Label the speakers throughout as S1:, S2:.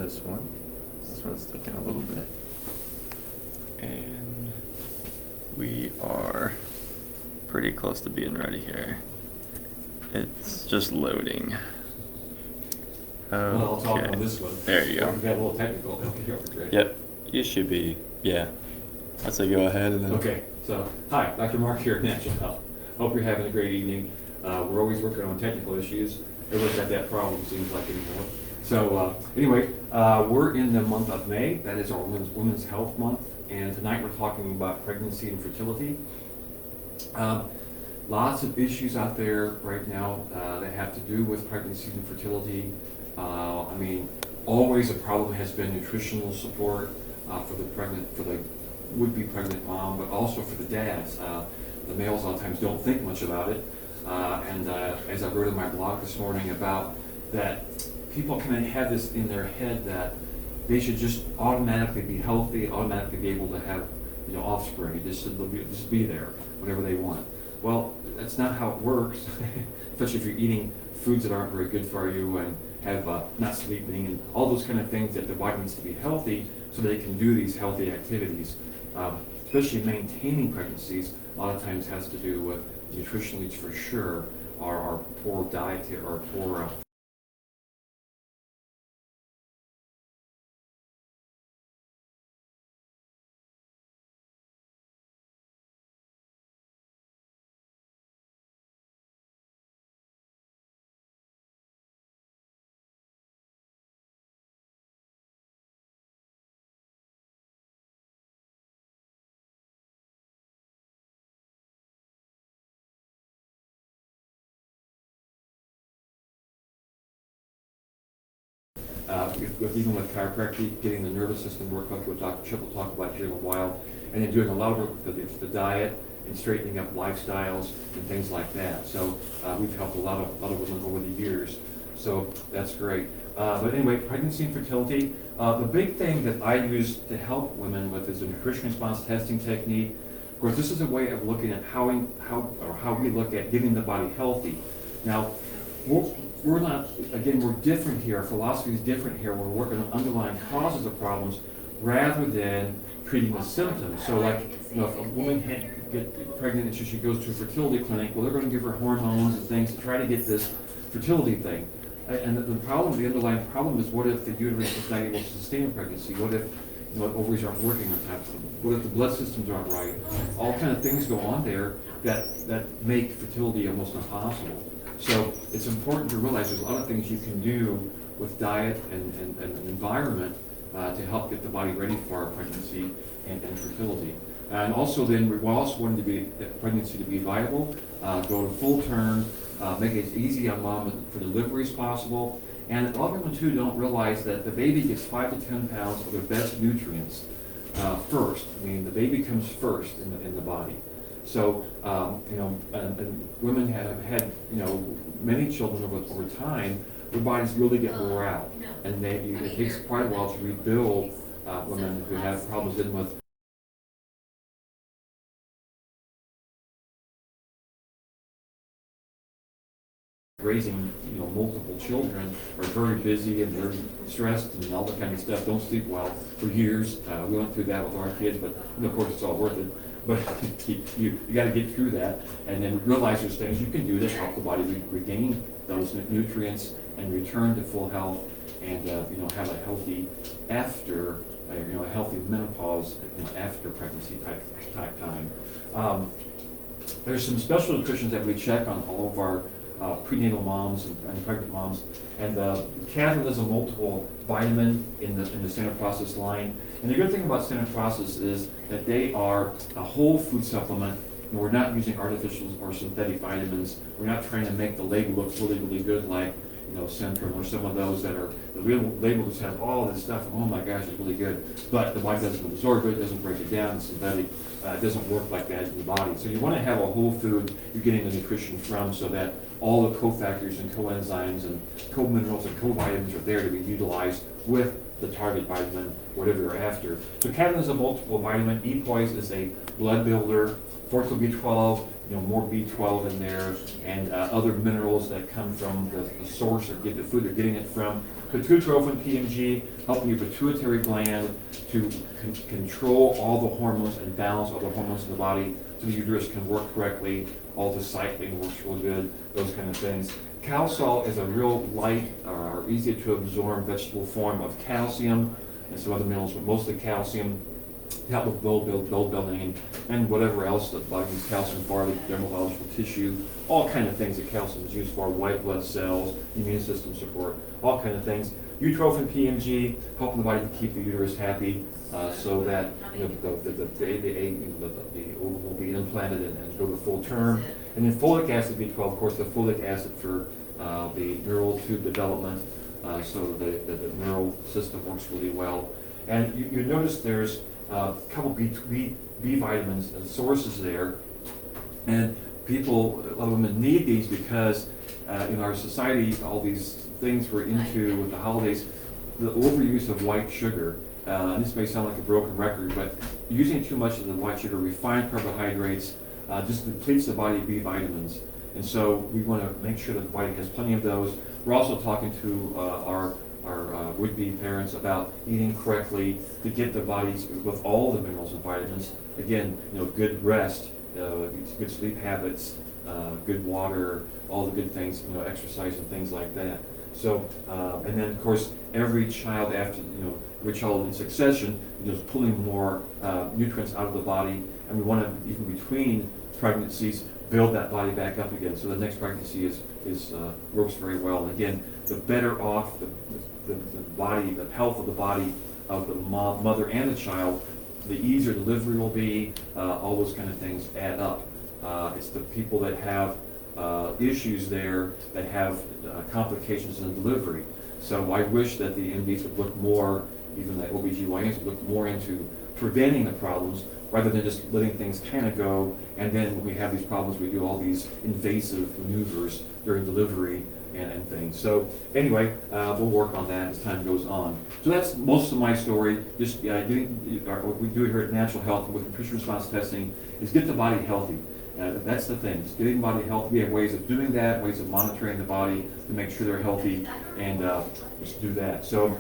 S1: this one. This one's sticking a little bit. And we are pretty close to being ready here. It's just loading. Okay.
S2: Well, I'll talk on this one.
S1: There you go.
S2: We got a little technical. Okay.
S1: Yep, you should be, yeah. I'd say go ahead and then.
S2: Okay, so, hi, Dr. Mark here at National Health. Hope you're having a great evening. We're always working on technical issues. Everyone's got that problem, seems like anymore. So, anyway, we're in the month of May. That is our Women's Health Month. And tonight we're talking about pregnancy and fertility. Lots of issues out there right now that have to do with pregnancy and fertility. I mean, always a problem has been nutritional support for the would-be pregnant mom, but also for the dads. The males a lot of times don't think much about it. As I wrote in my blog this morning about that, people kind of have this in their head that they should just automatically be healthy, automatically be able to have offspring, just be there, whatever they want. Well, that's not how it works, especially if you're eating foods that aren't very good for you and have not sleeping and all those kind of things that the body needs to be healthy so they can do these healthy activities. Especially maintaining pregnancies, a lot of times has to do with nutritional needs for sure, our poor diet or poor even with chiropractic, getting the nervous system worked, like what Dr. Chip will talk about here in a while, and then doing a lot of work with the diet and straightening up lifestyles and things like that. So we've helped a lot of women over the years. So that's great. But anyway, pregnancy and fertility. The big thing that I use to help women with is a nutrition response testing technique. Of course, this is a way of looking at how we look at getting the body healthy. Now, we're different here. Our philosophy is different here. We're working on underlying causes of problems rather than treating the symptoms. So like, if a woman get pregnant and she goes to a fertility clinic, well, they're going to give her hormones and things to try to get this fertility thing. And the underlying problem is, what if the uterus is not able to sustain pregnancy? What if ovaries aren't working on time? What if the blood systems aren't right? All kind of things go on there that make fertility almost impossible. So it's important to realize there's a lot of things you can do with diet and environment to help get the body ready for pregnancy and fertility. And also then we also wanted pregnancy to be viable, go to full term, make it as easy on mom for delivery as possible. And a lot of women too don't realize that the baby gets 5 to 10 pounds of their best nutrients first. I mean, the baby comes first in the body. So, and women have had, many children over time, their bodies really get wore out. And it takes quite a while to rebuild women who have problems with raising, multiple children, are very busy and they're stressed and all that kind of stuff, don't sleep well for years. We went through that with our kids, but of course it's all worth it. But you got to get through that and then realize there's things you can do to help the body regain those nutrients and return to full health and have a healthy a healthy menopause after pregnancy type time. There's some special nutrition that we check on all of our prenatal moms and pregnant moms, and Catalent is a multiple vitamin in the standard process line. And the good thing about standard process is that they are a whole food supplement, and we're not using artificial or synthetic vitamins. We're not trying to make the label look really, really good like Centrum or some of those that are, the real label just has all this stuff, and oh my gosh, it's really good. But the body doesn't absorb it, doesn't break it down, synthetic, it doesn't work like that in the body. So you want to have a whole food you're getting the nutrition from so that all the cofactors and coenzymes and co-minerals and co-vitamins are there to be utilized with the target vitamin, whatever you're after. So Catalent is a multiple vitamin. Epoise is a blood builder. Fortil B12 more B12 in there, and other minerals that come from the source or get the food they're getting it from. Pituitrophin PMG helping your pituitary gland to control all the hormones and balance all the hormones in the body so the uterus can work correctly, all the cycling works real good, those kind of things. Calcium is a real light or easy to absorb vegetable form of calcium and some other minerals, but mostly calcium. Help with bone building and whatever else the body needs calcium for, the dermatological tissue, all kind of things that calcium is used for, white blood cells, immune system support, all kind of things. Eutrophin PMG, helping the body to keep the uterus happy, so that the ovum will be implanted and go to full term. And then folic acid B12, of course, the folic acid for the neural tube development, so that the neural system works really well. And you notice there's a couple B vitamins and sources there, and people, a lot of women need these because in our society, all these things we're into with the holidays, the overuse of white sugar, and this may sound like a broken record, but using too much of the white sugar, refined carbohydrates, just depletes the body of B vitamins. And so we want to make sure that the body has plenty of those. We're also talking to our would-be parents about eating correctly to get their bodies with all the minerals and vitamins. Again, good rest, good sleep habits, good water, all the good things, exercise and things like that. So, and then of course, every child after, every child in succession is pulling more nutrients out of the body, and we want to, even between pregnancies, build that body back up again. So the next pregnancy is works very well. And again, the better off the body, the health of the body of the mother and the child, the easier delivery will be. All those kind of things add up. It's the people that have issues there that have complications in the delivery. So I wish that the MDs would look more, even the OBGYNs would look more into preventing the problems rather than just letting things kind of go, and then when we have these problems, we do all these invasive maneuvers during delivery and things. So anyway, we'll work on that as time goes on. So that's most of my story. Just what we do here at Natural Health with nutrition response testing is get the body healthy. That's the thing, just getting the body healthy. We have ways of doing that, ways of monitoring the body to make sure they're healthy, and just do that. So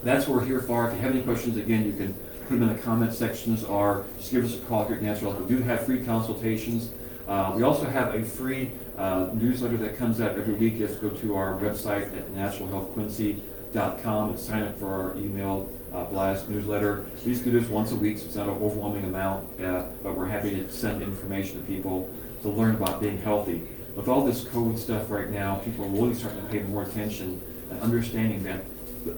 S2: that's what we're here for. If you have any questions, again, you can put them in the comment sections or just give us a call here at Natural Health. We do have free consultations. We also have a free newsletter that comes out every week. You have to go to our website at naturalhealthquincy.com and sign up for our email blast newsletter. We used to do this once a week, so it's not an overwhelming amount, but we're happy to send information to people to learn about being healthy. With all this COVID stuff right now, people are really starting to pay more attention and understanding that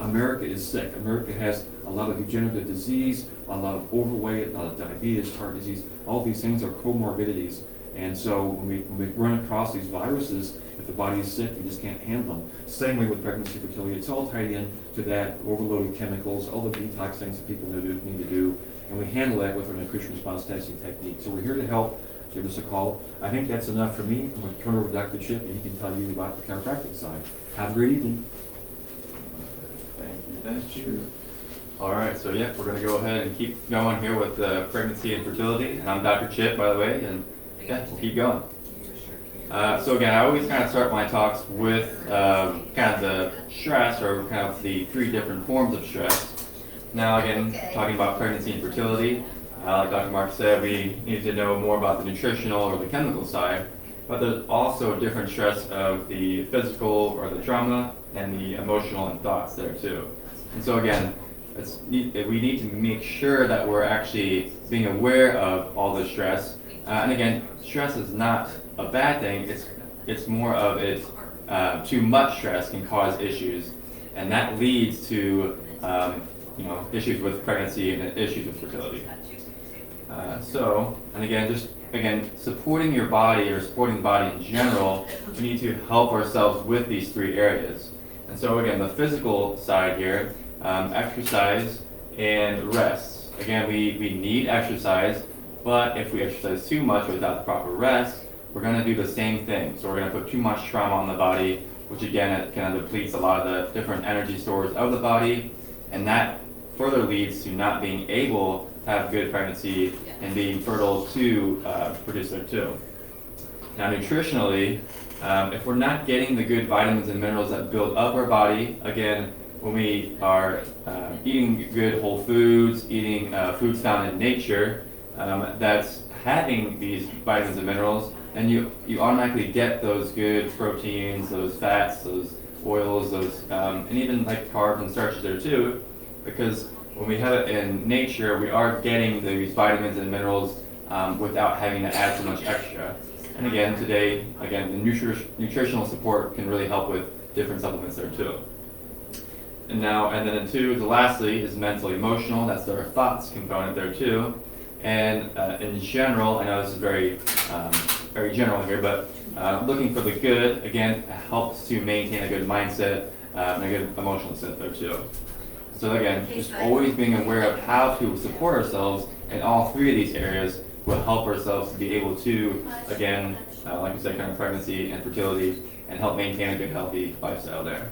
S2: America is sick. America has a lot of degenerative disease, a lot of overweight, a lot of diabetes, heart disease. All these things are comorbidities. And so when we run across these viruses, if the body is sick, you just can't handle them. Same way with pregnancy, fertility. It's all tied in to that, overloaded chemicals, all the detox things that people need to do. And we handle that with our nutrition response testing technique. So we're here to help. Give us a call. I think that's enough for me. I'm going to turn over to Dr. Chip, and he can tell you about the chiropractic side. Have a great evening.
S1: Thank you. All right, so yeah, we're going to go ahead and keep going here with pregnancy and fertility. And I'm Dr. Chip, by the way, and yeah, we'll keep going. So again, I always kind of start my talks with kind of the stress, or kind of the three different forms of stress. Now again, talking about pregnancy and fertility, like Dr. Mark said, we need to know more about the nutritional or the chemical side, but there's also different stress of the physical or the trauma and the emotional and thoughts there too. And so again, we need to make sure that we're actually being aware of all the stress. And again, stress is not a bad thing. It's more of it. Too much stress can cause issues, and that leads to issues with pregnancy and issues with fertility. And again, supporting your body or supporting the body in general, we need to help ourselves with these three areas. And so again, the physical side here, exercise and rest. Again, we need exercise, but if we exercise too much without the proper rest, we're going to do the same thing. So we're going to put too much trauma on the body, which again, it kind of depletes a lot of the different energy stores of the body, and that further leads to not being able to have good pregnancy and being fertile to produce their too. Now, nutritionally, if we're not getting the good vitamins and minerals that build up our body, again, when we are eating good whole foods, eating foods found in nature, that's having these vitamins and minerals, then you automatically get those good proteins, those fats, those oils, those and even like carbs and starches there too, because when we have it in nature, we are getting these vitamins and minerals without having to add so much extra. And again, today, the nutritional support can really help with different supplements there too. And then two, lastly is mental emotional. That's our thoughts component there too. And in general, I know this is very general here, but looking for the good, again, helps to maintain a good mindset and a good emotional state there too. So again, just always being aware of how to support ourselves in all three of these areas will help ourselves to be able to, again, like I said, kind of pregnancy and fertility, and help maintain a good, healthy lifestyle there.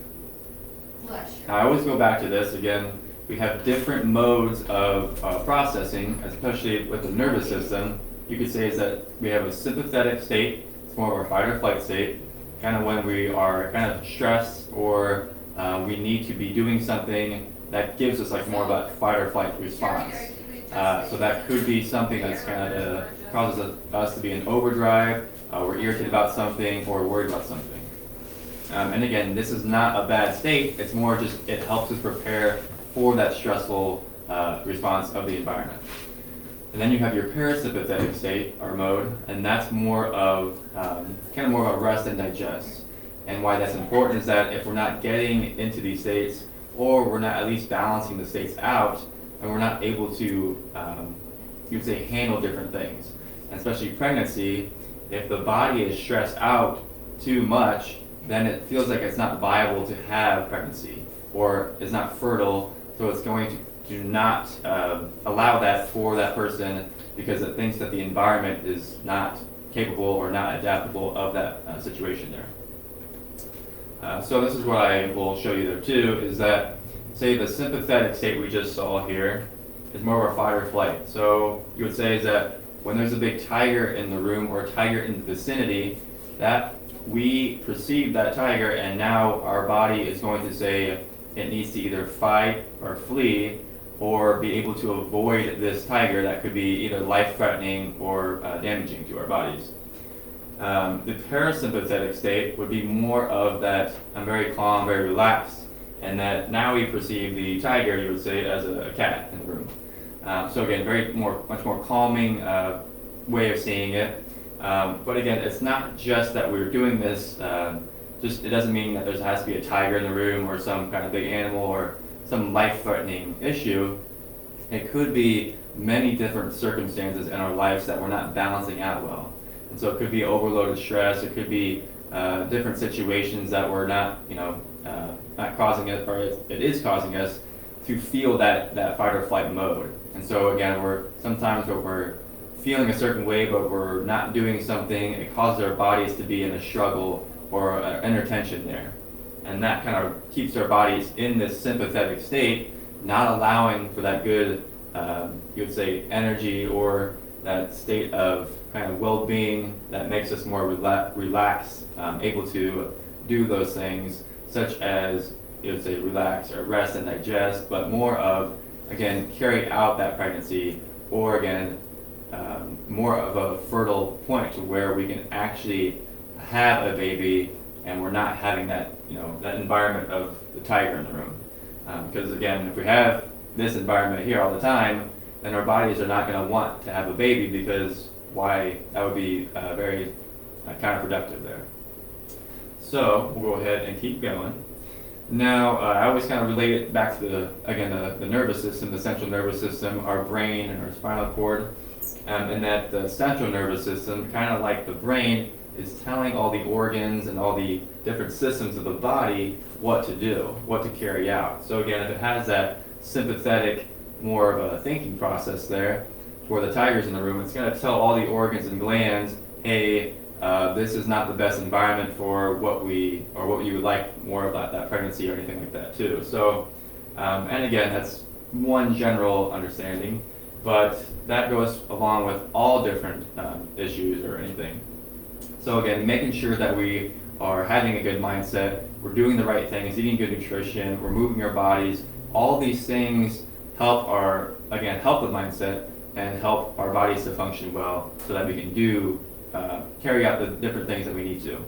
S1: Now, I always go back to this again. We have different modes of processing, especially with the nervous system. You could say is that we have a sympathetic state. It's more of our fight or flight state, kind of when we are kind of stressed or we need to be doing something that gives us like more of a fight or flight response. So that could be something that's kind of causes us to be in overdrive. We're irritated about something or worried about something. And again, this is not a bad state. It's more just it helps us prepare for that stressful response of the environment. And then you have your parasympathetic state or mode, and that's more of kind of more of a rest and digest. And why that's important is that if we're not getting into these states, or we're not at least balancing the states out, and we're not able to, you would say, handle different things. And especially pregnancy, if the body is stressed out too much, then it feels like it's not viable to have pregnancy, or is not fertile, so it's going to do not allow that for that person because it thinks that the environment is not capable or not adaptable of that situation there. So this is what I will show you there too, is that, say the sympathetic state we just saw here is more of a fight or flight. So you would say is that when there's a big tiger in the room or a tiger in the vicinity, that we perceive that tiger and now our body is going to say it needs to either fight or flee or be able to avoid this tiger that could be either life-threatening or damaging to our bodies. The parasympathetic state would be more of that I'm very calm, very relaxed, and that now we perceive the tiger, you would say, as a cat in the room. So again, much more calming way of seeing it. But again, it's not just that we're doing this, it doesn't mean that there has to be a tiger in the room or some kind of big animal or some life-threatening issue. It could be many different circumstances in our lives that we're not balancing out well. And so it could be overloaded stress, it could be different situations that we're not causing it, or it is causing us to feel that fight or flight mode. And so again, sometimes we're feeling a certain way, but we're not doing something, it causes our bodies to be in a struggle or inner tension there. And that kind of keeps our bodies in this sympathetic state, not allowing for that good, you would say, energy or that state of kind of well-being that makes us more relaxed, able to do those things, such as, you would say, relax or rest and digest, but more of, again, carry out that pregnancy, or again, more of a fertile point to where we can actually have a baby and we're not having that, that environment of the tiger in the room. Because again, if we have this environment here all the time, then our bodies are not going to want to have a baby, because why? That would be very counterproductive there. So we'll go ahead and keep going. Now, I always kind of relate it back to the nervous system, the central nervous system, our brain and our spinal cord, and that the central nervous system, kind of like the brain, is telling all the organs and all the different systems of the body what to do, what to carry out. So again, if it has that sympathetic, more of a thinking process there, where the tiger's in the room, it's going to tell all the organs and glands, hey, this is not the best environment for what you would like more about that pregnancy or anything like that too. So, and again, that's one general understanding, but that goes along with all different issues or anything. So again, making sure that we are having a good mindset, we're doing the right things, eating good nutrition, we're moving our bodies. All these things help help the mindset and help our bodies to function well so that we can carry out the different things that we need to.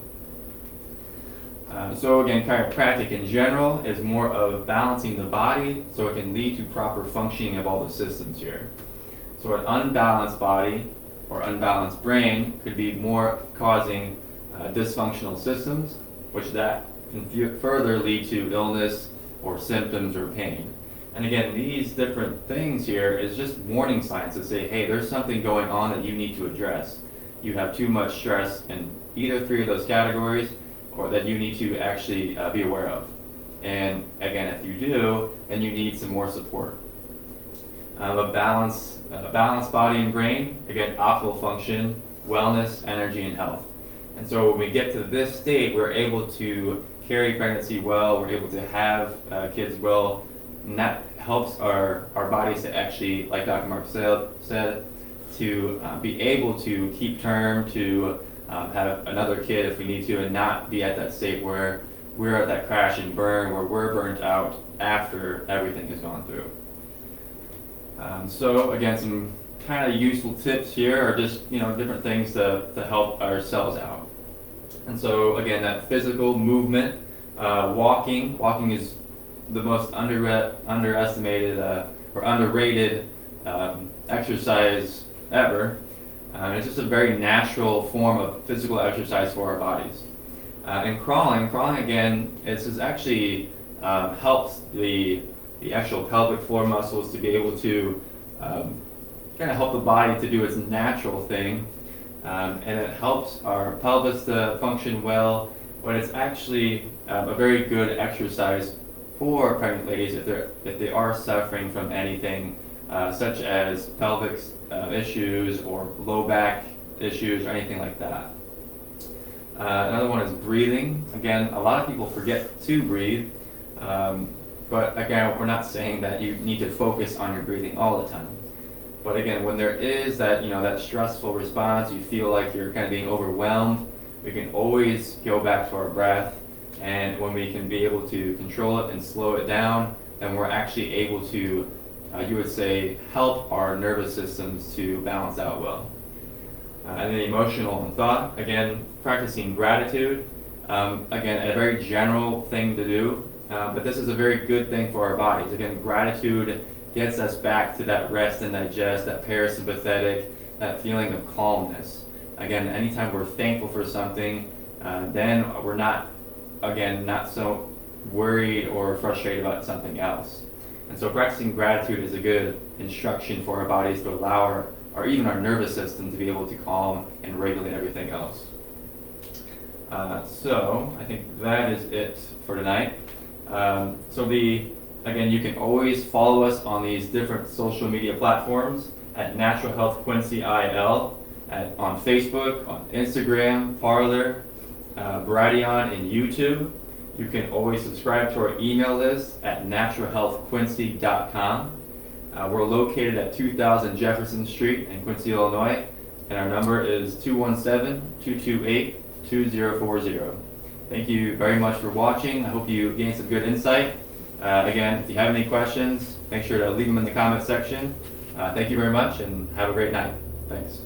S1: So again, chiropractic in general is more of balancing the body so it can lead to proper functioning of all the systems here. So an unbalanced body or unbalanced brain could be more causing dysfunctional systems, which that can further lead to illness or symptoms or pain. And again, these different things here is just warning signs to say, hey, there's something going on that you need to address. You have too much stress in either three of those categories, or that you need to actually be aware of. And again, if you do, then you need some more support. A balanced body and brain, again, optimal function, wellness, energy, and health. And so when we get to this state, we're able to carry pregnancy well, we're able to have kids well, and that helps our bodies to actually, like Dr. Mark said, to be able to keep term, to have another kid if we need to, and not be at that state where we're at that crash and burn, where we're burnt out after everything has gone through. So again, some kind of useful tips here are just different things to help ourselves out. And so again, that physical movement, walking is the most underestimated or underrated exercise ever. It's just a very natural form of physical exercise for our bodies. And crawling again, is actually helps the actual pelvic floor muscles to be able to kind of help the body to do its natural thing, and it helps our pelvis to function well. But it's actually a very good exercise for pregnant ladies if they are suffering from anything such as pelvic issues or low back issues or anything like that. Another one is breathing. Again, a lot of people forget to breathe, but again, we're not saying that you need to focus on your breathing all the time. But again, when there is that that stressful response, you feel like you're kind of being overwhelmed, we can always go back to our breath, and when we can be able to control it and slow it down, then we're actually able to, you would say, help our nervous systems to balance out well. And then emotional and thought, again, practicing gratitude, again, a very general thing to do, but this is a very good thing for our bodies. Again, gratitude gets us back to that rest and digest, that parasympathetic, that feeling of calmness. Again, anytime we're thankful for something, then we're not so worried or frustrated about something else. And so practicing gratitude is a good instruction for our bodies to allow even our nervous system to be able to calm and regulate everything else. So I think that is it for tonight. Again, you can always follow us on these different social media platforms at Natural Health Quincy IL, on Facebook, on Instagram, Parler, Brighteon, and YouTube. You can always subscribe to our email list at naturalhealthquincy.com. We're located at 2000 Jefferson Street in Quincy, Illinois, and our number is 217-228-2040. Thank you very much for watching. I hope you gained some good insight. Again, if you have any questions, make sure to leave them in the comment section. Thank you very much, and have a great night. Thanks.